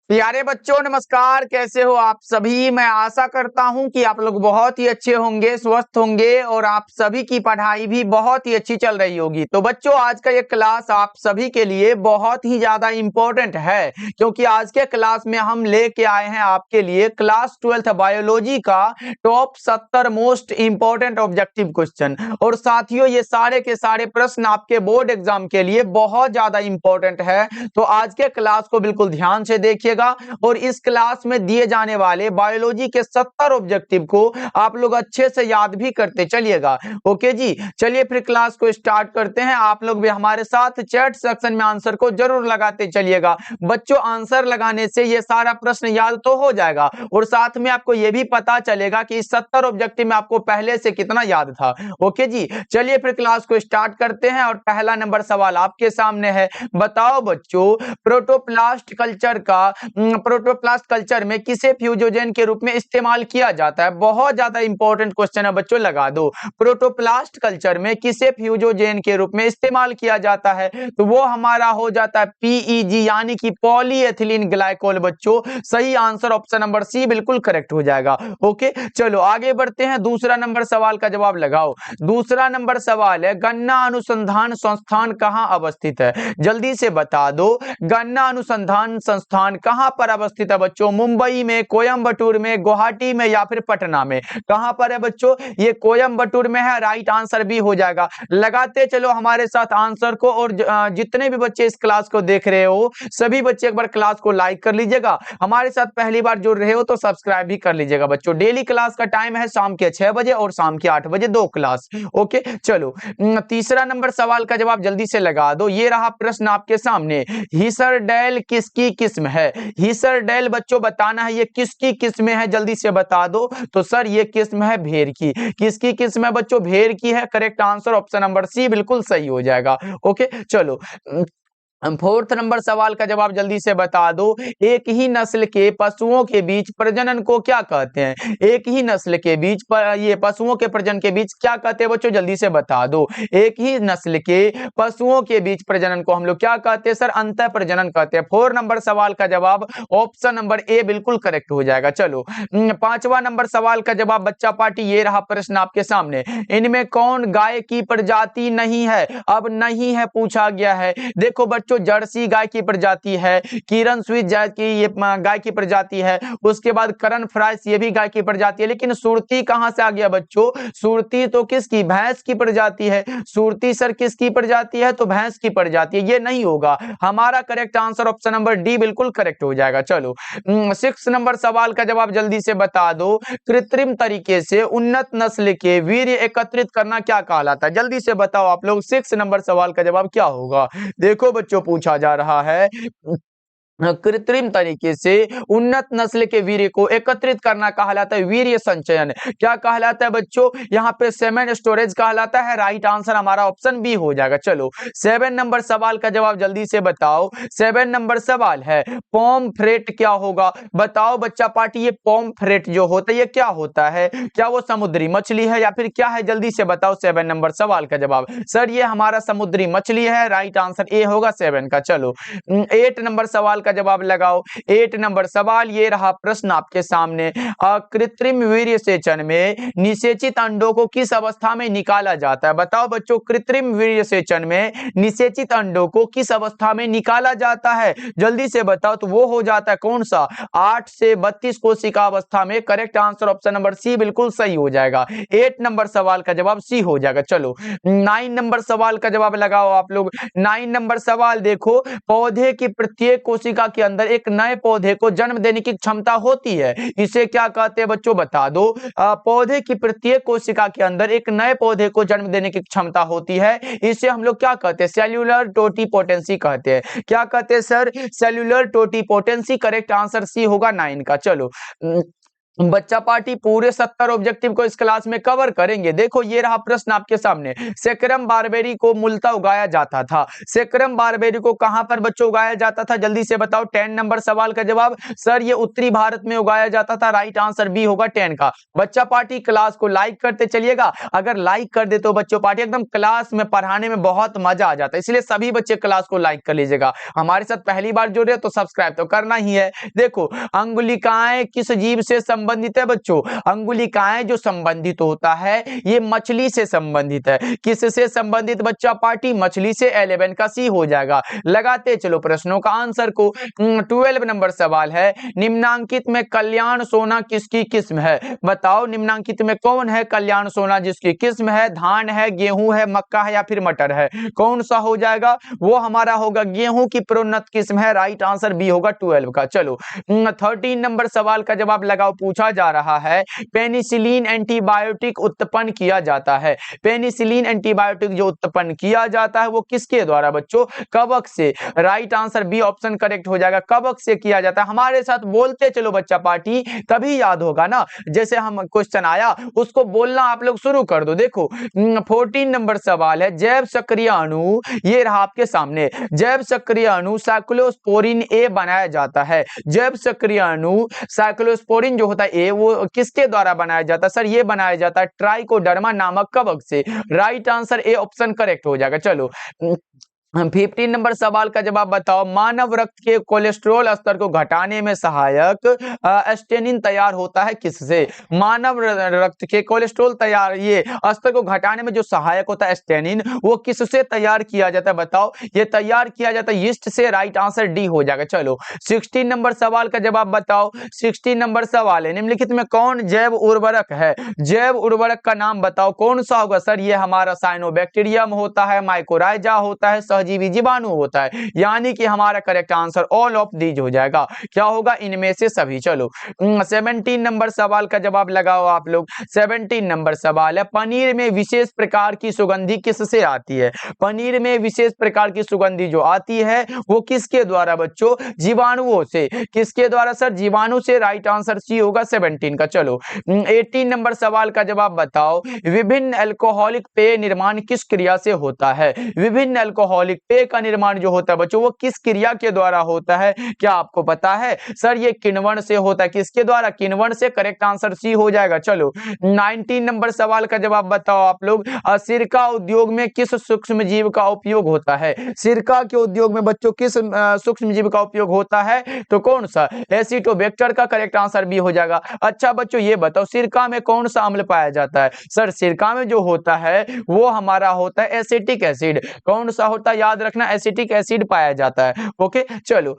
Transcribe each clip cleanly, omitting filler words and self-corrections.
प्यारे बच्चों नमस्कार, कैसे हो आप सभी। मैं आशा करता हूं कि आप लोग बहुत ही अच्छे होंगे, स्वस्थ होंगे और आप सभी की पढ़ाई भी बहुत ही अच्छी चल रही होगी। तो बच्चों आज का ये क्लास आप सभी के लिए बहुत ही ज्यादा इम्पोर्टेंट है, क्योंकि आज के क्लास में हम लेके आए हैं आपके लिए क्लास 12th बायोलॉजी का top 70 most important objective question. और साथियों ये सारे के सारे प्रश्न आपके बोर्ड एग्जाम के लिए बहुत ज्यादा इम्पोर्टेंट है। तो आज के क्लास को बिल्कुल ध्यान से देखिएगा और इस क्लास में दिए जाने वाले बायोलॉजी के 70 ऑब्जेक्टिव को आप लोग अच्छे से याद भी करते चलिएगा। ओके जी, चलिए फिर क्लास को स्टार्ट करते हैं। आप लोग भी हमारे साथ चैट सेक्शन में आंसर को जरूर लगाते चलिएगा। बच्चों आंसर लगाने से ये सारा प्रश्न याद तो हो जाएगा और साथ में आपको ये भी पता चलेगा कि इस 70 ऑब्जेक्टिव में आपको पहले से कितना याद था। ओके जी, चलिए फिर क्लास को स्टार्ट करते हैं और पहला नंबर सवाल आपके सामने है। बताओ बच्चों प्रोटोप्लास्ट कल्चर में किसे फ्यूजोजेन के रूप में इस्तेमाल किया जाता है। बहुत ज्यादा इंपॉर्टेंट क्वेश्चन है बच्चों, लगा दो। प्रोटोप्लास्ट कल्चर में किसे फ्यूजोजेन के रूप में इस्तेमाल किया जाता है, तो वो हमारा हो जाता है पीईजी यानी कि पॉलीएथिलीन ग्लाइकोल। बच्चों सही आंसर ऑप्शन नंबर सी बिल्कुल करेक्ट हो जाएगा। ओके चलो आगे बढ़ते हैं, दूसरा नंबर सवाल का जवाब लगाओ। दूसरा नंबर सवाल है गन्ना अनुसंधान संस्थान कहां अवस्थित है। जल्दी से बता दो, गन्ना अनुसंधान संस्थान कहां पर अवस्थित है बच्चों। मुंबई में, कोयंबटूर में, गुवाहाटी में या फिर पटना में। कहां पर है बच्चों, ये कोयंबटूर में है। राइट आंसर भी हो जाएगा। लगाते चलो हमारे साथ आंसर को। और जितने भी बच्चे इस क्लास को देख रहे हो सभी बच्चे एक बार क्लास को लाइक कर लीजिएगा। हमारे साथ पहली बार जुड़ रहे हो तो सब्सक्राइब भी कर लीजिएगा। बच्चों डेली क्लास का टाइम है शाम के 6 बजे और शाम के 8 बजे 2 क्लास। ओके चलो तीसरा नंबर सवाल का जवाब जल्दी से लगा दो। ये रहा प्रश्न आपके सामने, हिसरडेल किसकी किस्म है। हिसरडेल बच्चों बताना है ये किसकी किस्म है, जल्दी से बता दो। तो सर ये किस्म है भेड़ की। किसकी किस्म है बच्चों, भेड़ की है। Correct answer option number C बिल्कुल सही हो जाएगा। ओके चलो फोर्थ नंबर सवाल का जवाब जल्दी से बता दो। एक ही नस्ल के पशुओं के बीच प्रजनन को क्या कहते हैं। एक ही नस्ल के बीच ये पशुओं के प्रजनन के बीच क्या कहते हैं बच्चों, जल्दी से बता दो। एक ही नस्ल के पशुओं के बीच प्रजनन को हम लोग क्या कहते हैं सर, अंतः प्रजनन कहते हैं। 4 नंबर सवाल का जवाब ऑप्शन नंबर ए बिल्कुल करेक्ट हो जाएगा। चलो पांचवा नंबर सवाल का जवाब बच्चा पार्टी, ये रहा प्रश्न आपके सामने। इनमें कौन गाय की प्रजाति नहीं है। अब नहीं है पूछा गया है। देखो बच्चों जर्सी गाय की प्रजाति है, किरण स्विस जात की ये गाय की प्रजाति है, उसके बाद करण फ्राइस ये भी गाय की प्रजाति है। लेकिन सुरती कहां से आ गया बच्चों, सुरती तो किसकी, भैंस की प्रजाति है। सुरती सर किसकी प्रजाति है, तो भैंस की प्रजाति है। ये नहीं होगा, हमारा correct answer option number D बिल्कुल करेक्ट हो जाएगा। चलो 6 नंबर सवाल का जवाब जल्दी से बता दो। कृत्रिम तरीके से उन्नत नस्ल के वीर्य एकत्रित करना क्या कहलाता है, जल्दी से बताओ आप लोग। 6 नंबर सवाल का जवाब क्या होगा। देखो बच्चों पूछा जा रहा है कृत्रिम तरीके से उन्नत नस्ल के वीर्य को एकत्रित करना कहलाता है वीर्य संचयन। क्या कहलाता है बच्चों, यहाँ पे सेमेन स्टोरेज कहलाता है। राइट आंसर हमारा ऑप्शन बी हो जाएगा। चलो 7 नंबर सवाल का जवाब जल्दी से बताओ। 7 नंबर सवाल है पॉमफ्रेट क्या होगा। बताओ बच्चा पार्टी, ये पॉमफ्रेट जो होता है ये क्या होता है, क्या वो समुद्री मछली है या फिर क्या है, जल्दी से बताओ। 7 नंबर सवाल का जवाब सर ये हमारा समुद्री मछली है। राइट आंसर ए होगा 7 का। चलो 8 नंबर सवाल का जवाब लगाओ। 8 नंबर सवाल ये रहा प्रश्न आपके सामने। कृत्रिम वीर्य सेचन में निषेचित अंडों को किस अवस्था में निकाला जाता है। बताओ बच्चों कृत्रिम वीर्य सेचन में निषेचित अंडों को किस अवस्था में निकाला जाता है, जल्दी से बताओ। तो वो हो जाता है कौन सा, 8 से 32 कोशिका अवस्था में। Correct answer option number C बिल्कुल सही हो जाएगा। 8 नंबर सवाल का जवाब सी हो जाएगा। चलो 9 नंबर सवाल का जवाब लगाओ आप लोग। 9 नंबर सवाल देखो, पौधे की प्रत्येक कोशिका के अंदर एक नए पौधे को जन्म देने की क्षमता होती है, इसे क्या कहते हैं बच्चों बता दो। पौधे की प्रत्येक कोशिका के अंदर एक नए पौधे को जन्म देने की क्षमता होती है, इसे हम लोग क्या कहते हैं, सेल्यूलर टोटिपोटेंसी कहते हैं। क्या कहते हैं sir, cellular totipotency. Correct answer C होगा 9 का। चलो बच्चा पार्टी पूरे 70 ऑब्जेक्टिव को इस क्लास में कवर करेंगे। देखो ये रहा प्रश्न आपके सामने। सेक्रम बारबेरी को मूलतः उगाया जाता था। सेक्रम बारबेरी को कहां पर बच्चों उगाया जाता था, जल्दी से बताओ। 10 नंबर सवाल का जवाब सर ये उत्तरी भारत में उगाया जाता था। राइट आंसर बी होगा 10 का। बच्चा पार्टी क्लास को लाइक करते चलिएगा। अगर लाइक कर दे तो बच्चों पार्टी एकदम क्लास में पढ़ाने में बहुत मजा आ जाता है, इसलिए सभी बच्चे क्लास को लाइक कर लीजिएगा। हमारे साथ पहली बार जुड़ रहे तो सब्सक्राइब तो करना ही है। देखो अंगुलिकाएं किस जीव से संबंधित है बच्चों? अंगुलिकाएं जो संबंधित होता है ये मछली से संबंधित है। किससे संबंधित बच्चा पार्टी? मछली से। 11 का सी हो जाएगा। लगाते चलो प्रश्नों का आंसर को। 12 नंबर सवाल है, निम्नांकित में कल्याण सोना किसकी किस्म है? बताओ निम्नांकित में कौन है कल्याण सोना जिसकी किस्म है? धान है, गेहूं है, मक्का है या फिर मटर है? कौन सा हो जाएगा? वो हमारा होगा गेहूं की प्रोन्नत किस्म है। राइट आंसर बी होगा 12 का। चलो 13 नंबर सवाल का जवाब लगाओ। पूछा जा रहा है पेनिसिलिन एंटीबायोटिक उत्पन्न किया जाता है। पेनिसिलिन एंटीबायोटिक जो उत्पन्न किया जाता है वो किसके द्वारा बच्चों? कवक से। Right answer B option correct हो जाएगा। कवक से किया जाता है। हमारे साथ बोलते चलो बच्चा पार्टी, तभी याद होगा ना। जैसे हम क्वेश्चन आया उसको बोलना आप लोग शुरू कर दो। देखो 14 नंबर सवाल है, जैव सक्रिय अणु ये रहा आपके सामने। जैव सक्रिय अणु साइक्लोस्पोरिन ए बनाया जाता है। जैव सक्रिय अणु साइक्लोस्पोरिन जो होता है ए, वो किसके द्वारा बनाया जाता है? सर ये बनाया जाता है ट्राइकोडर्मा नामक कवक से। Right answer A option correct हो जाएगा। चलो 15 नंबर सवाल का जवाब बताओ। मानव रक्त के कोलेस्ट्रॉल स्तर को घटाने में सहायक एस्टेनिन तैयार होता है किससे? मानव रक्त के कोलेस्ट्रॉल तैयार ये स्तर को घटाने में जो सहायक होता है एस्टेनिन, वो किससे तैयार किया जाता है? बताओ। ये तैयार किया जाता है यीस्ट से। राइट आंसर डी हो जाएगा। चलो 16 नंबर सवाल का जवाब बताओ। 16 नंबर सवाल है, निम्नलिखित में कौन जैव उर्वरक है? जैव उर्वरक का नाम बताओ कौन सा होगा? सर ये हमारा साइनोबैक्टीरियम होता है, माइकोराइजा होता है, सहजीवी जीवाणु होता है। यानी कि हमारा correct answer all of these हो जाएगा। क्या होगा? इनमें से सभी। चलो 17 नंबर सवाल का जवाब लगाओ आप लोग। 17 नंबर सवाल है, पनीर में विशेष प्रकार की सुगंधी किससे आती है? पनीर में विशेष प्रकार की सुगंधी जो आती है वो किसके द्वारा बच्चों? जीवाणुओं से। किसके द्वारा सर? जीवाणु से। राइट आंसर सी होगा 17 का। चलो 18 नंबर सवाल का जवाब बताओ। विभिन्न अल्कोहलिक पेय निर्माण किस क्रिया से होता है? विभिन्न अल्कोहलिक पेय का निर्माण जो होता है बच्चों वो किस क्रिया के द्वारा होता है? क्या आपको पता है? सर ये किण्वन से होता है। किसके द्वारा? किण्वन से। करेक्ट आंसर सी हो जाएगा। चलो 19 नंबर सवाल का जवाब बताओ आप लोग। सिरका उद्योग में किस सूक्ष्म जीव का उपयोग होता है? सिरका के उद्योग में बच्चों किस सूक्ष्म जीव का उपयोग होता है? तो कौन सा? एसिटोबैक्टर का करेक्ट आंसर भी हो जाएगा। अच्छा बच्चों ये बताओ सिरका में कौन सा अम्ल पाया जाता है? सर सिरका में जो होता है वो हमारा होता है एसिटिक एसिड। कौन सा होता है? याद रखना एसिटिक एसिड पाया जाता है। ओके चलो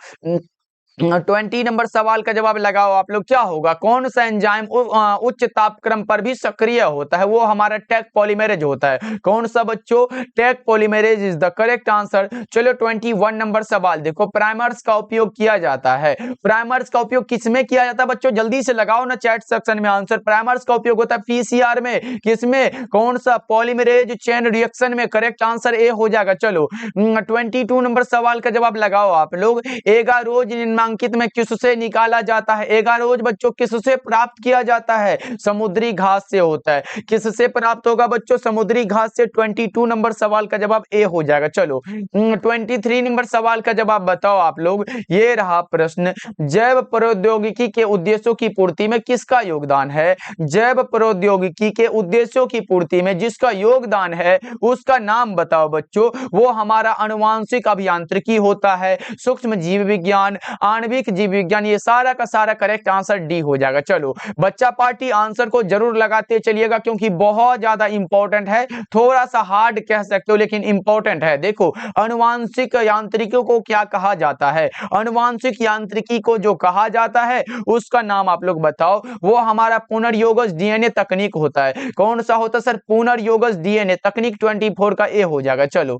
20 नंबर सवाल का जवाब लगाओ आप लोग। क्या होगा? कौन सा एंजाइम उच्च तापक्रम पर भी सक्रिय होता है? वो हमारा टैक पॉलीमरेज होता है। कौन सा बच्चों? Taq polymerase is the correct answer. चलो 21 नंबर सवाल देखो। प्राइमर्स का उपयोग किया जाता है। प्राइमर्स का उपयोग किसमें किया जाता है बच्चों? जल्दी से लगाओ ना चैट सेक्शन में आंसर। प्राइमर्स का उपयोग होता है पीसीआर में। किसमें? कौन सा? पॉलीमरेज चेन रिएक्शन में। करेक्ट आंसर ए हो जाएगा। चलो 22 नंबर सवाल का जवाब लगाओ आप लोग। एगारोज निम्नांकित में किससे निकाला जाता है? एगारोज बच्चों किससे प्राप्त किया जाता है? समुद्री घास से होता है। किससे प्राप्त होगा बच्चों? समुद्री घास से। 22 नंबर सवाल का जवाब ए हो जाएगा। चलो 23 नंबर सवाल का जवाब बताओ आप लोग। ये रहा प्रश्न, जैव प्रौद्योगिकी के उद्देश्यों की पूर्ति में किसका योगदान है? जैव प्रौद्योगिकी के उद्देश्यों की पूर्ति में जिसका योगदान है उसका नाम बताओ बच्चों। वो हमारा अनुवांशिक अभियांत्रिकी होता है, सूक्ष्म जीव विज्ञान, आणविक जीव विज्ञान। ये सारा का सारा करेक्ट आंसर डी हो जाएगा। चलो बच्चा पार्टी आंसर को जरूर लगाते चलिएगा क्योंकि बहुत ज्यादा इंपॉर्टेंट है। थोड़ा सा हार्ड कह सकते हो लेकिन इंपॉर्टेंट है। देखो अनुवांशिक यांत्रिकी को क्या कहा जाता है? अनुवांशिक यांत्रिकी को जो कहा जाता है उसका नाम आप लोग बताओ। वो हमारा पुनर्योगज डीएनए तकनीक होता है। कौन सा होता है सर? पुनर्योगज डीएनए तकनीक। 24 का ए हो जाएगा। चलो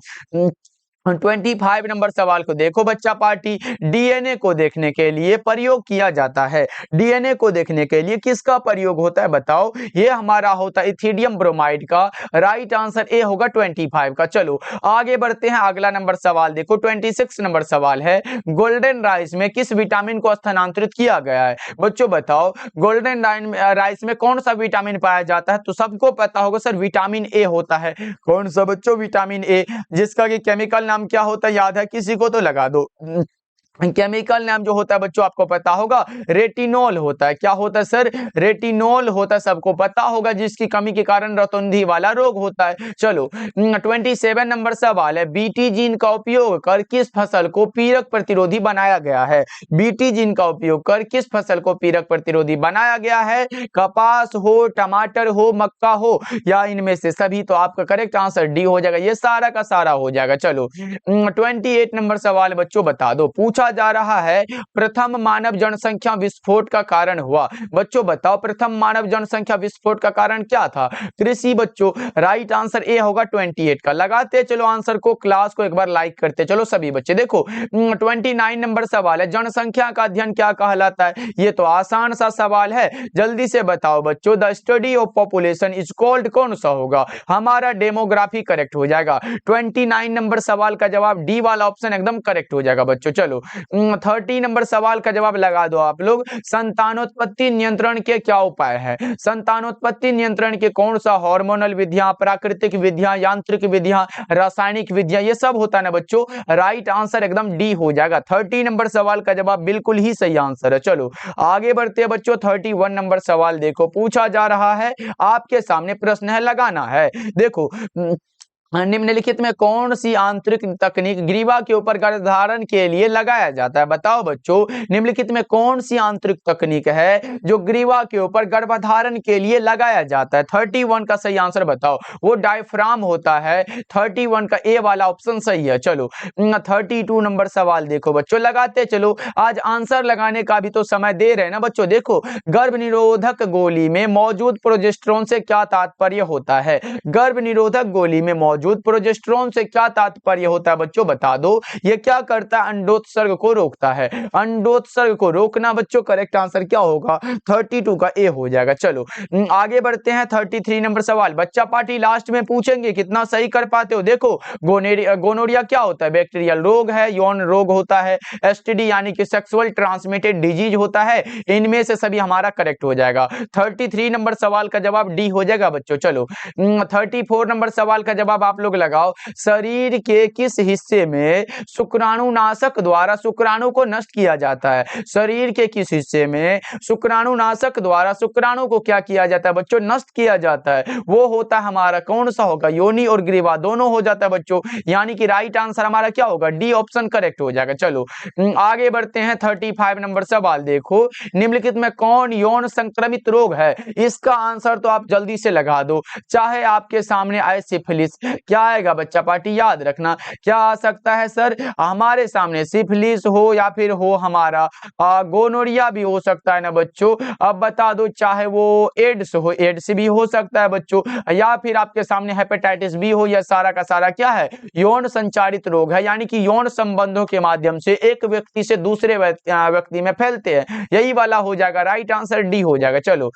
25 नंबर सवाल को देखो बच्चा पार्टी, डीएनए को देखने के लिए प्रयोग किया जाता है। डीएनए को देखने के लिए किसका प्रयोग होता है बताओ? ये हमारा होता है इथिडियम ब्रोमाइड का। राइट आंसर ए होगा 25 का। चलो आगे बढ़ते हैं, अगला नंबर सवाल देखो 26 नंबर सवाल है, गोल्डन राइस में किस विटामिन को स्थानांतरित किया गया है? बच्चों बताओ गोल्डन राइस में कौन सा विटामिन पाया जाता है? तो सबको पता होगा सर विटामिन ए होता है। कौन सा बच्चों? विटामिन ए, जिसका कि केमिकल नाम क्या होता है याद है किसी को? तो लगा दो। केमिकल नाम जो होता है बच्चों आपको पता होगा, रेटिनॉल होता है। क्या होता है सर? रेटिनॉल होता है, सबको पता होगा, जिसकी कमी के कारण रतौंधी वाला रोग होता है। चलो 27 नंबर सवाल है, बीटी जीन का उपयोग कर किस फसल को पीरक प्रतिरोधी बनाया गया है? बीटी जीन का उपयोग कर किस फसल को पीरक प्रतिरोधी बनाया गया है? कपास हो, टमाटर हो, मक्का हो, या इनमें से सभी? तो आपका करेक्ट आंसर डी हो जाएगा, ये सारा का सारा हो जाएगा। चलो 28 नंबर सवाल बच्चों बता दो, पूछा जा रहा है प्रथम मानव जनसंख्या विस्फोट का कारण हुआ। बच्चों बताओ प्रथम मानव जनसंख्या विस्फोट का कारण क्या था? कृषि। बच्चों राइट आंसर ए होगा 28 का। लगाते चलो आंसर को, क्लास को एक बार लाइक करते चलो सभी बच्चे। देखो 29 नंबर सवाल है, जनसंख्या का अध्ययन क्या कहलाता है? ये तो आसान सा सवाल है, जल्दी से बताओ बच्चों। The study of population is called, कौन सा होगा? हमारा डेमोग्राफी करेक्ट हो जाएगा। 29 नंबर सवाल का जवाब डी वाला ऑप्शन एकदम करेक्ट हो जाएगा बच्चों। चलो 30 नंबर सवाल का जवाब लगा दो आप लोग, संतानोत्पत्ति नियंत्रण के क्या उपाय है? संतानोत्पत्ति नियंत्रण के कौन सा? हार्मोनल विधियां, प्राकृतिक विधियां, यांत्रिक विधियां, रासायनिक विधियां, ये सब होता है ना बच्चों। राइट आंसर एकदम डी हो जाएगा। 30 नंबर सवाल का जवाब बिल्कुल ही सही आंसर है। चलो आगे बढ़ते हैं बच्चों, 31 नंबर सवाल देखो, पूछा जा रहा है, आपके सामने प्रश्न है, लगाना है। देखो निम्नलिखित में कौन सी आंतरिक तकनीक ग्रीवा के ऊपर गर्भधारण के लिए लगाया जाता है? बताओ बच्चों निम्नलिखित में कौन सी आंतरिक तकनीक है जो ग्रीवा के ऊपर गर्भधारण के लिए लगाया जाता है? 31 का सही आंसर बताओ। वो डायफ्राम होता है। 31 का ए वाला ऑप्शन सही है। चलो 32 नंबर सवाल देखो बच्चों, लगाते चलो, आज आंसर लगाने का भी तो समय दे रहे हैं ना बच्चों। देखो गर्भ निरोधक गोली में मौजूद प्रोजेस्टेरोन से क्या तात्पर्य होता है? गर्भ निरोधक गोली में मौजूद प्रोजेस्टेरोन से क्या तात्पर्य होता है बच्चों? बता दो। ये क्या करता है? अंडोत्सर्ग को रोकता है। अंडोत्सर्ग को रोकना बच्चों, करेक्ट आंसर क्या होगा? 32 का ए हो जाएगा। चलो आगे बढ़ते हैं, 33 नंबर सवाल, बच्चा पार्टी लास्ट में पूछेंगे कितना सही कर पाते हो। देखो गोनोरिया क्या होता है? बैक्टीरियल रोग है, यौन रोग होता है। एसटीडी यानी कि सेक्सुअल ट्रांसमिटेड डिजीज होता है। इनमें से सभी हमारा करेक्ट हो जाएगा। 33 नंबर सवाल का जवाब डी हो जाएगा बच्चों। चलो 34 नंबर सवाल का जवाब आप लोग लगाओ, शरीर के किस हिस्से में शुक्राणुनाशक द्वारा शुक्राणु को नष्ट किया जाता है? शरीर के किस हिस्से में शुक्राणुनाशक द्वारा शुक्राणु को क्या किया जाता है बच्चों? नष्ट किया जाता है। वो होता है हमारा, कौन सा होगा? योनि और ग्रीवा दोनों हो जाता है बच्चों, यानी कि राइट आंसर हमारा क्या होगा? डी ऑप्शन करेक्ट हो जाएगा। चलो आगे बढ़ते हैं, 35 नंबर सवाल देखो, निम्नलिखित में कौन यौन संक्रमित रोग है? इसका आंसर तो आप जल्दी से लगा दो, चाहे आपके सामने आए सिफिलिस। क्या आएगा बच्चा पार्टी? याद रखना क्या आ सकता है सर? हमारे सामने सिफिलिस हो या फिर हो हमारा गोनोरिया भी हो सकता है ना बच्चों। अब बता दो, चाहे वो एड्स हो, एड्स भी हो सकता है बच्चों, या फिर आपके सामने हेपेटाइटिस बी हो। यह सारा का सारा क्या है? यौन संचारित रोग है, यानी कि यौन संबंधों के माध्यम से एक व्यक्ति से दूसरे व्यक्ति में फैलते हैं। यही वाला हो जाएगा, राइट आंसर डी हो जाएगा। चलो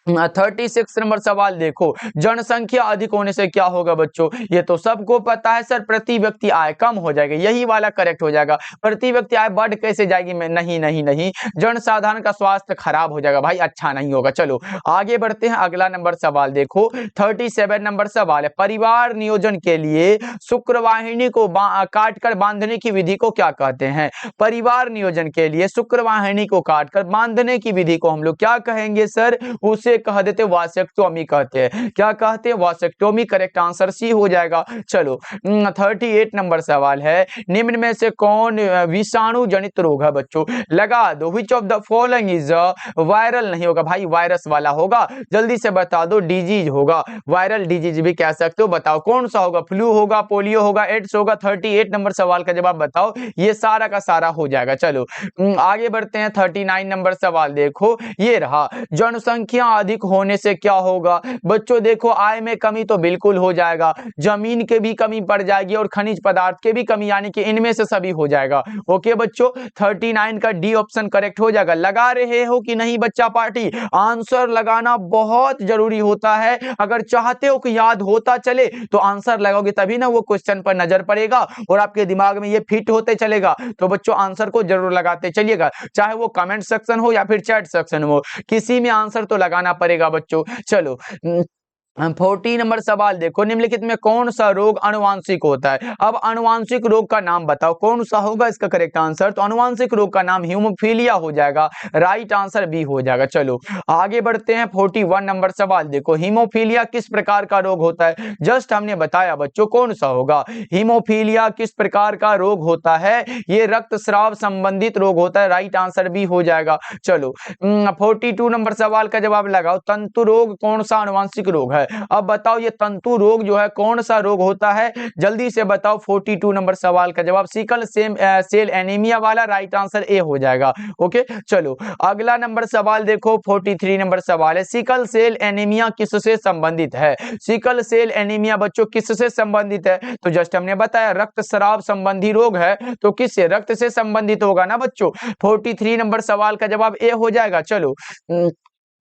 36 नंबर सवाल देखो, जनसंख्या अधिक होने से क्या होगा बच्चों? ये तो सबको पता है सर, प्रति व्यक्ति आय कम हो जाएगा। यही वाला करेक्ट हो जाएगा। प्रति व्यक्ति आय बढ़ कैसे जाएगी? मैं नहीं नहीं नहीं, जनसाधारण का स्वास्थ्य खराब हो जाएगा भाई, अच्छा नहीं होगा। चलो आगे बढ़ते हैं, अगला नंबर सवाल देखो, 37 नंबर सवाल है, परिवार नियोजन के लिए शुक्रवाहिनी को काटकर बांधने की विधि को क्या कहते हैं? परिवार नियोजन के लिए शुक्रवाहिनी को काटकर बांधने की विधि को हम लोग क्या कहेंगे सर? उसे कह देते वासेक्टोमी कहते हैं। क्या कहते हैं? वासेक्टोमी। करेक्ट आंसर सी हो जाएगा। चलो 38 नंबर सवाल है, निम्न में से कौन विषाणु जनित रोग है बच्चों? लगा दो, which of the following is viral नहीं होगा भाई, वायरस वाला होगा। जल्दी से बता दो, डिजीज होगा, वायरल डिजीज भी कह सकते हो। बताओ कौन सा होगा? फ्लू होगा, पोलियो होगा, एड्स होगा। 38 नंबर सवाल का जवाब बताओ, ये सारा का सारा हो जाएगा। चलो आगे बढ़ते हैं, 39 नंबर सवाल देखो, ये रहा, जनसंख्या अधिक होने से क्या होगा बच्चों? देखो आय में कमी तो बिल्कुल हो जाएगा, जमीन के भी कमी पड़ जाएगी और खनिज पदार्थ के भी कमी, यानी कि इनमें से सभी हो जाएगा। ओके बच्चों, 39 का डी ऑप्शन करेक्ट हो जाएगा। लगा रहे हो कि नहीं बच्चा पार्टी? आंसर लगाना बहुत जरूरी होता है। अगर चाहते हो कि याद होता चले तो आंसर लगाओगे, तभी ना वो क्वेश्चन पर नजर पड़ेगा और आपके दिमाग में ये फिट होते चलेगा। तो बच्चों आंसर को जरूर लगाते चलिएगा, चाहे वो कमेंट सेक्शन हो या फिर चैट सेक्शन हो, किसी में आंसर तो लगाना पड़ेगा बच्चों। चलो 40 नंबर सवाल देखो, निम्नलिखित में कौन सा रोग अनुवांशिक होता है? अब अनुवांशिक रोग का नाम बताओ, कौन सा होगा इसका करेक्ट आंसर? तो अनुवांशिक रोग का नाम हीमोफीलिया हो जाएगा, राइट आंसर बी हो जाएगा। चलो आगे बढ़ते हैं। 41 नंबर सवाल देखो, हीमोफीलिया किस प्रकार का रोग होता है? जस्ट हमने बताया बच्चों, कौन सा होगा? हीमोफीलिया किस प्रकार का रोग होता है? ये रक्तस्राव संबंधित रोग होता है, राइट आंसर बी हो जाएगा। चलो 42 नंबर सवाल का जवाब लगाओ, तंतु रोग कौन सा अनुवांशिक रोग है? अब बताओ ये तंतु रोग जो है कौन सा रोग होता है? जल्दी से बताओ। 42 नंबर सवाल का जवाब सिकल सेल एनीमिया वाला, राइट आंसर ए हो जाएगा। ओके चलो अगला नंबर सवाल देखो, 43 नंबर सवाल है, सिकल सेल एनीमिया किससे संबंधित है? सिकल सेल एनीमिया बच्चों किससे संबंधित है? तो जस्ट हमने बताया रक्तस्राव संबंधी रोग है, तो किससे? रक्त से संबंधित होगा ना बच्चों। 43 नंबर सवाल का जवाब ए हो जाएगा। चलो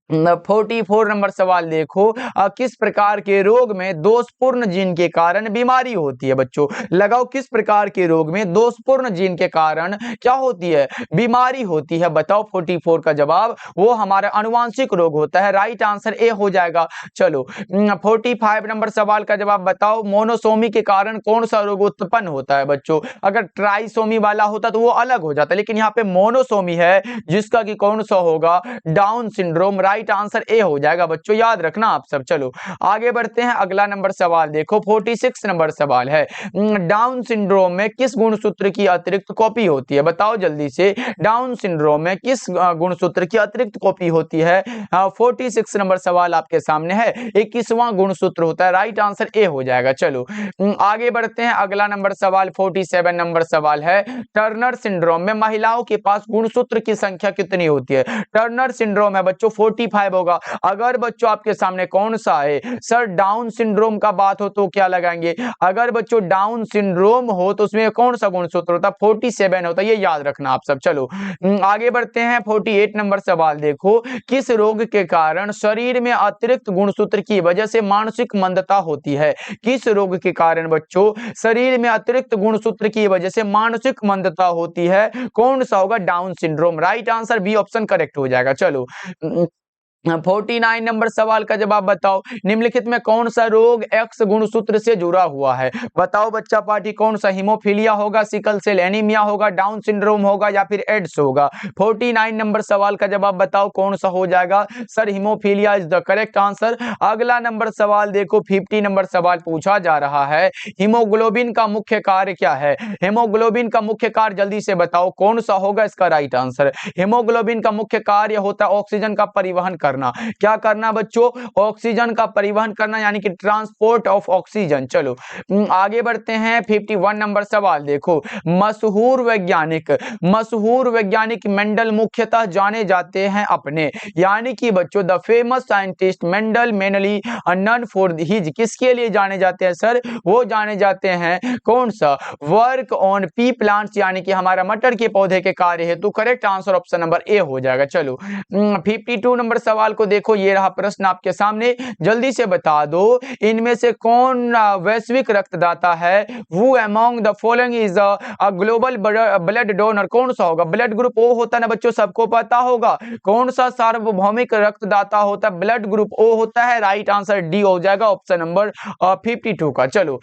44 नंबर सवाल देखो, किस प्रकार के रोग में दोषपूर्ण जीन के कारण बीमारी होती है? बच्चों लगाओ, किस प्रकार के रोग में दोषपूर्ण जीन के कारण क्या होती है? बीमारी होती है। बताओ 44 का जवाब, वो हमारा अनुवांशिक रोग होता है, राइट आंसर ए हो जाएगा। चलो 45 नंबर सवाल का जवाब बताओ, मोनोसोमी के कारण कौन सा रोग उत्पन्न होता है? बच्चों अगर ट्राइसोमी वाला होता तो वो अलग हो जाता, लेकिन यहाँ पे मोनोसोमी है, जिसका कि कौन सा होगा? डाउन सिंड्रोम, राइट आंसर ए हो जाएगा बच्चों, याद रखना आप सब। चलो आगे बढ़ते हैं। अगला नंबर सवाल देखो, 46 नंबर सवाल है, डाउन सिंड्रोम में किस गुणसूत्र की अतिरिक्त कॉपी होती है? बताओ जल्दी से, डाउन सिंड्रोम में किस गुणसूत्र की अतिरिक्त कॉपी होती है? 46 नंबर सवाल आपके सामने है, 21वां गुणसूत्र होता है, राइट आंसर ए हो जाएगा। चलो आगे बढ़ते हैं। अगला नंबर सवाल 47 नंबर सवाल है, टर्नर सिंड्रोम में महिलाओं के पास गुणसूत्र की संख्या कितनी होती है? टर्नर सिंड्रोम है बच्चों 45 होगा। अगर बच्चों आपके सामने कौन सा है सर, डाउन सिंड्रोम का बात हो तो क्या लगाएंगे? अगर बच्चों डाउन सिंड्रोम हो तो उसमें कौन सा गुणसूत्र होता है? 47 होता है, ये याद रखना आप सब। चलो आगे बढ़ते हैं। 48 नंबर सवाल देखो, किस रोग के कारण शरीर में अतिरिक्त गुणसूत्र की वजह से मानसिक मंदता होती है? किस रोग के कारण बच्चों शरीर में अतिरिक्त गुणसूत्र की वजह से मानसिक मंदता होती है? कौन सा होगा? Down syndrome, right answer B option correct हो जाएगा। चलो 49 नंबर सवाल का जवाब बताओ, निम्नलिखित में कौन सा रोग एक्स गुणसूत्र से जुड़ा हुआ है? बताओ बच्चा पार्टी, कौन सा? हीमोफीलिया होगा, सिकल सेल एनीमिया होगा, डाउन सिंड्रोम होगा या फिर एड्स होगा? 49 नंबर सवाल का जवाब बताओ, कौन सा हो जाएगा? Sir haemophilia is the correct answer. अगला नंबर सवाल देखो, 50 नंबर सवाल पूछा जा रहा है, हीमोग्लोबिन का मुख्य कार्य क्या है? हीमोग्लोबिन का मुख्य कार्य जल्दी से बताओ, कौन सा होगा इसका राइट आंसर? हीमोग्लोबिन का मुख्य कार्य होता है ऑक्सीजन का परिवहन करना। क्या करना बच्चों? ऑक्सीजन का परिवहन करना, यानी कि ट्रांसपोर्ट ऑफ ऑक्सीजन। चलो आगे बढ़ते हैं। 51 नंबर सवाल देखो, मशहूर वैज्ञानिक मेंडल मुख्यतः जाने जाते हैं अपने, यानी कि बच्चों the famous scientist Mendel mainly known for his, किसके लिए जाने जाते हैं सर? वो जाने जाते हैं कौन सा? वर्क ऑन पी प्लांट्स, यानी कि हमारा मटर के पौधे के कार्य हेतु। Correct answer option number A हो जाएगा। चलो 52 नंबर सवाल को देखो, ये रहा प्रश्न आपके सामने, जल्दी से बता दो, इनमें से कौन वैश्विक रक्तदाता है? Who among the following is a global blood donor? कौन सा होगा? ब्लड ग्रुप ओ होता है ना बच्चों, सबको पता होगा। कौन सा सार्वभौमिक रक्तदाता होता है? ब्लड ग्रुप ओ होता है, राइट आंसर डी हो जाएगा ऑप्शन नंबर 52 का। चलो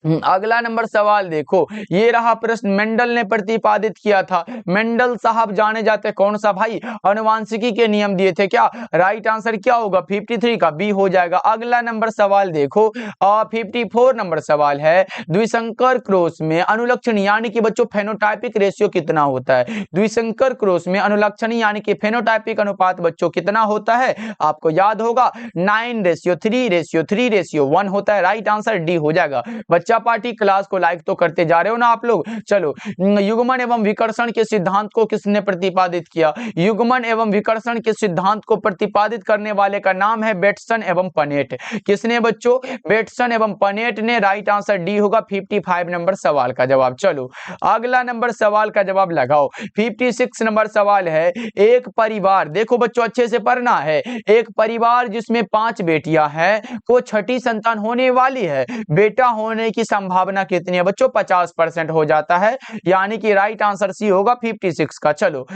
अगला नंबर सवाल देखो, ये रहा प्रश्न, मेंडल ने प्रतिपादित किया था, मेंडल साहब जाने जाते कौन सा भाई? अनुवांशिकी के नियम दिए थे क्या? राइट आंसर क्या होगा? 53 का बी हो जाएगा। अगला नंबर सवाल देखो, 54 नंबर सवाल है, द्विसंकर क्रॉस में अनुलक्षण यानी कि बच्चों फेनोटाइपिक रेशियो कितना होता है? द्विसंकर क्रॉस में अनुलक्षण यानी कि फेनोटाइपिक अनुपात बच्चों कितना होता है? आपको याद होगा 9:3:3:1 होता है, राइट आंसर डी हो जाएगा। बच्चा बच्चा पार्टी क्लास को लाइक तो करते जा रहे हो ना आप लोग। चलो, युग्मन एवं विकर्षण के सिद्धांत को किसने प्रतिपादित किया? युग्मन एवं विकर्षण के सिद्धांत को प्रतिपादित करने वाले का नाम है बेटसन एवं पनेट। किसने बच्चों? बेटसन एवं पनेट ने। राइट आंसर डी होगा 55 नंबर सवाल का जवाब। चलो, अगला नंबर सवाल का जवाब लगाओ। 56 नंबर सवाल है, एक परिवार, देखो बच्चों अच्छे से पढ़ना है, एक परिवार जिसमें 5 बेटियां हैं को छठी संतान होने वाली है, बेटा होने की संभावना कितनी है बच्चों? 50% हो जाता है, यानी कि राइट आंसर सी होगा 56 का। चलो,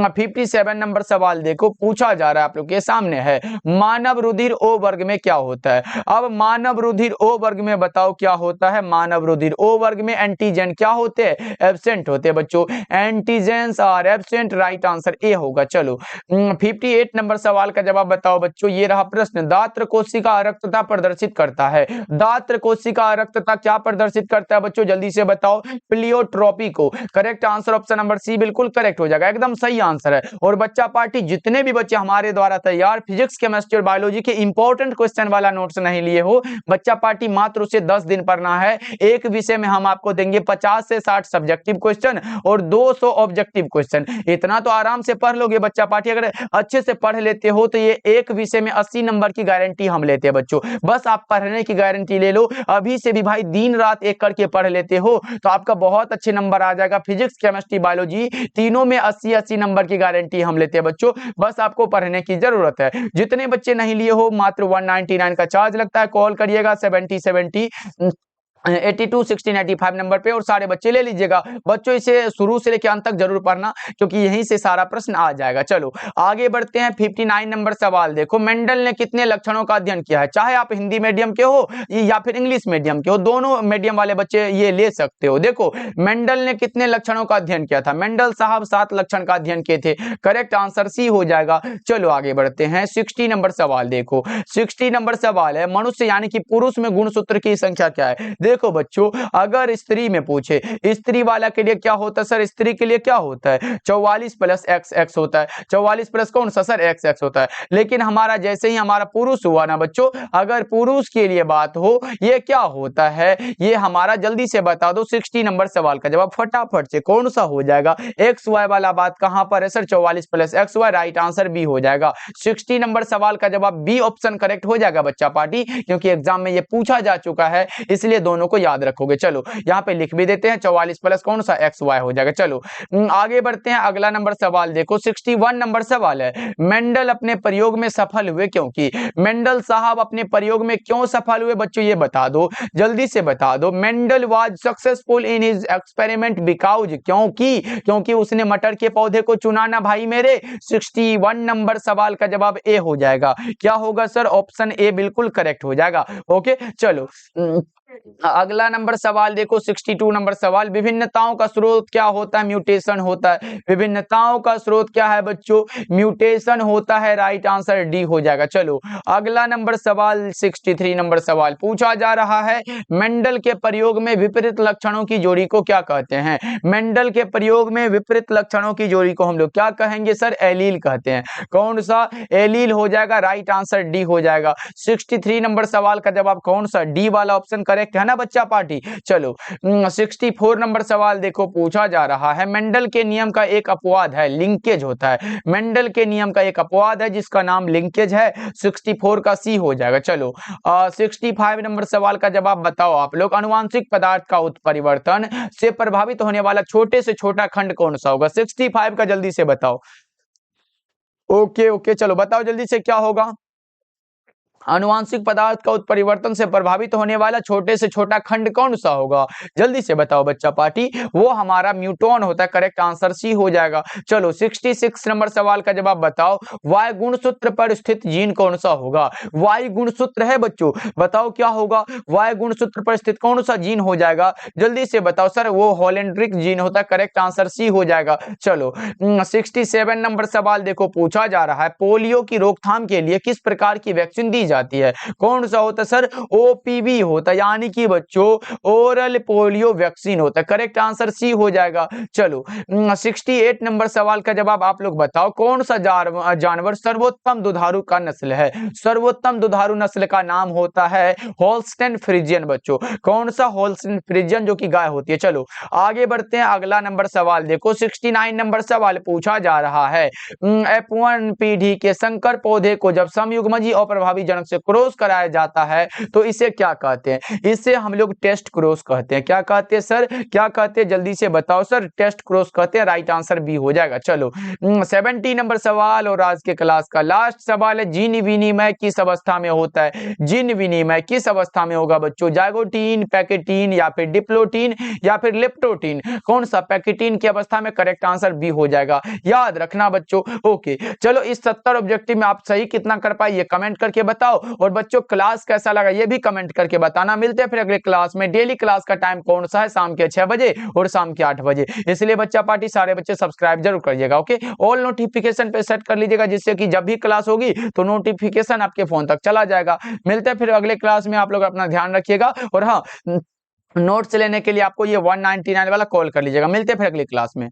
57 नंबर सवाल देखो, पूछा जा रहा है आप लोग के सामने है, मानव रुधिर ओ वर्ग में क्या होता है? अब मानव रुधिर ओ वर्ग में बताओ क्या होता है? मानव रुधिर ओ वर्ग में एंटीजन क्या होते हैं? एब्सेंट होते हैं बच्चों, antigens are absent. Right answer A होगा। चलो, 58 नंबर सवाल का जवाब बताओ बच्चों। ये रहा प्रश्न, दात्र कोशिका अरक्तता प्रदर्शित करता है। दात्र कोशिका अरक्तता क्या प्रदर्शित करता है बच्चों? जल्दी से बताओ। प्लियोट्रोपी को। Correct answer option number C बिल्कुल करेक्ट हो जाएगा, एकदम सही आंसर है। और बच्चा पार्टी जितने भी बच्चे हमारे द्वारा तैयार फिजिक्स, केमिस्ट्री और बायोलॉजी के इंपॉर्टेंट क्वेश्चन वाला नोट्स नहीं लिए हो, बच्चा पार्टी मात्र उसे 10 दिन पढ़ना है। एक विषय में हम आपको देंगे 50 से 60 सब्जेक्टिव क्वेश्चन और 200 ऑब्जेक्टिव क्वेश्चन। इतना तो आराम से पढ़ लोगे बच्चा पार्टी, अगर अच्छे से पढ़ लेते हो तो ये एक विषय में 80 नंबर की गारंटी हम लेते हैं बच्चों। बस आप पढ़ने की गारंटी ले लो, अभी से भी भाई दिन रात एक करके पढ़ लेते हो तो आपका बहुत अच्छे नंबर आ जाएगा। फिजिक्स, केमिस्ट्री, बायोलॉजी तीनों में 80-80 नंबर की गारंटी हम लेते हैं बच्चों, बस आपको पढ़ने की जरूरत है। जितने बच्चे नहीं लिए हो मात्र 199 का चार्ज लगता है, कॉल करिएगा 70 82 16 85 नंबर पे और सारे बच्चे ले लीजिएगा। बच्चों इसे शुरू से लेकर अंत तक जरूर पढ़ना क्योंकि यहीं से सारा प्रश्न आ जाएगा। चलो आगे बढ़ते हैं। 59 नंबर सवाल देखो, मेंडल ने कितने लक्षणों का अध्ययन किया है? चाहे आप हिंदी मीडियम के हो या फिर इंग्लिश मीडियम के हो, दोनों मीडियम वाले बच्चे ये ले सकते हो। देखो मेंडल ने कितने लक्षणों का अध्ययन किया था? मेंडल साहब 7 लक्षण का अध्ययन किए थे। करेक्ट आंसर सी हो जाएगा। चलो आगे बढ़ते हैं। 60 नंबर सवाल देखो, 60 नंबर सवाल है, मनुष्य यानी कि पुरुष में गुणसूत्र की संख्या क्या है? देखो बच्चों, अगर स्त्री में पूछे, स्त्री वाला के लिए क्या होता है सर? स्त्री के लिए क्या होता है? 44 प्लस XX होता है। 44 प्लस कौन सा सर? XX होता है। लेकिन हमारा जैसे ही हमारा पुरुष हुआ ना बच्चों, अगर पुरुष के लिए बात हो, ये क्या होता है? ये हमारा जल्दी से बता दो। 60 नंबर सवाल का जवाब फटाफट से कौन सा हो जाएगा? XY वाला बात कहां पर है sir? 44 plus XY। Right answer B हो जाएगा। 60 नंबर सवाल का जवाब बी ऑप्शन करेक्ट हो जाएगा बच्चा पार्टी, क्योंकि एग्जाम में ये पूछा जा चुका है, इसलिए दोनों को याद रखोगे। चलो यहाँ पे लिख भी देते हैं, 44 प्लस कौन सा? XY हो जाएगा। चलो आगे बढ़ते हैं। अगला नंबर सवाल देखो, 61 नंबर सवाल है, मेंडल अपने प्रयोग में सफल हुए क्योंकि? मेंडल साहब अपने प्रयोग में क्यों सफल हुए बच्चों? ये बता दो, जल्दी से बता दो। Mendel was successful in his experiment because, क्योंकि उसने मटर के पौधे को चुना ना भाई मेरे। 61 नंबर सवाल का जवाब ए हो जाएगा। क्या होगा सर? ऑप्शन ए बिल्कुल करेक्ट हो जाएगा। ओके चलो अगला नंबर सवाल देखो, 62 नंबर सवाल, विभिन्नताओं का स्रोत क्या होता है? म्यूटेशन होता है। विभिन्नताओं का स्रोत क्या है बच्चों? म्यूटेशन होता है। राइट आंसर डी हो जाएगा। चलो अगला नंबर सवाल 63 नंबर सवाल पूछा जा रहा है, मेंडल के प्रयोग में विपरीत लक्षणों की जोड़ी को क्या कहते हैं? मेंडल के प्रयोग में विपरीत लक्षणों की जोड़ी को हम लोग क्या कहेंगे सर? एलील कहते हैं। कौन सा? एलील हो जाएगा। राइट आंसर डी हो जाएगा। 63 नंबर सवाल का जवाब कौन सा? डी वाला ऑप्शन करेक्ट है ना बच्चा पार्टी। चलो 64 नंबर सवाल देखो, पूछा जा रहा है, मेंडल के नियम का एक अपवाद है, लिंकेज होता है। मेंडल के नियम का एक अपवाद है जिसका नाम लिंकेज है। 64 का सी हो जाएगा। चलो 65 नंबर सवाल का जवाब बताओ आप लोग, अनुवांशिक पदार्थ का उत्परिवर्तन से प्रभावित होने वाला छोटे से छोटा खंड कौन सा होगा? 65 का जल्दी से बताओ। ओके चलो बताओ जल्दी से क्या होगा? अनुवांशिक पदार्थ का उत्परिवर्तन से प्रभावित होने वाला छोटे से छोटा खंड कौन सा होगा? जल्दी से बताओ बच्चा पार्टी। वो हमारा म्यूटॉन होता है। करेक्ट आंसर सी हो जाएगा। चलो 66 नंबर सवाल का जवाब बताओ, वायु गुणसूत्र पर स्थित जीन कौन सा होगा? वायु गुणसूत्र है बच्चों, बताओ क्या होगा? वायु गुणसूत्र पर स्थित कौन सा जीन हो जाएगा? जल्दी से बताओ सर। वो होलेंड्रिक जीन होता है। करेक्ट आंसर सी हो जाएगा। चलो 67 नंबर सवाल देखो, पूछा जा रहा है, पोलियो की रोकथाम के लिए किस प्रकार की वैक्सीन दी जाती है। कौन सा होता है सर? ओपीवी होता है, यानी कि बच्चों ओरल पोलियो वैक्सीन होता है। करेक्ट आंसर सी हो जाएगा। चलो 68 नंबर सवाल का जवाब आप लोग बताओ, कौन सा जानवर सर्वोत्तम दुधारू का नस्ल है? सर्वोत्तम दुधारू नस्ल का नाम होता है होल्स्टेन फ्रिजियन बच्चों। कौन सा? होल्स्टेन फ्रिजियन, जो कि गाय होती है। चलो आगे बढ़ते हैं, अगला नंबर सवाल देखो, 69 नंबर सवाल पूछा जा रहा है। F1 पीढ़ी के संकर पौधे को जब समयुग्मजी और प्रभावी जनक से क्रॉस कराया जाता है तो इसे क्या कहते हैं? इसे हम लोग टेस्ट क्रॉस कहते हैं। क्या कहते हैं सर? क्या कहते हैं? जल्दी से बताओ सर। टेस्ट क्रॉस कहते हैं। राइट आंसर बी हो जाएगा। चलो 70 नंबर सवाल और आज के क्लास का लास्ट सवाल है, जीन विनिमय किस अवस्था में होता है? जीन विनिमय किस अवस्था में होगा बच्चों? जाइगोटीन, पैकेटीन या फिर डिप्लोटीन या फिर लेप्टोटीन? कौन सा? पैकेटीन की अवस्था में। करेक्ट आंसर बी हो जाएगा, याद रखना बच्चों। ओके, चलो इस 70 ऑब्जेक्टिव में आप सही कितना कर पाए ये कमेंट करके बताओ, और बच्चों क्लास कैसा लगा ये भी कमेंट करके बताना। मिलते हैं फिर अगले क्लास में। डेली क्लास का टाइम कौन सा है? शाम के 6 बजे और शाम के 8 बजे। इसलिए बच्चा पार्टी सारे बच्चे सब्सक्राइब जरूर करिएगा। ओके, ऑल नोटिफिकेशन पे सेट कर लीजिएगा, जिससे कि जब भी क्लास होगी तो नोटिफिकेशन आपके फोन तक चला जाएगा। मिलते हैं फिर अगले क्लास में। आप लोग अपना ध्यान रखिएगा, और हाँ, नोट्स लेने के लिए आपको ये 199 वाला कॉल कर लीजिएगा। मिलते हैं फिर अगली क्लास में।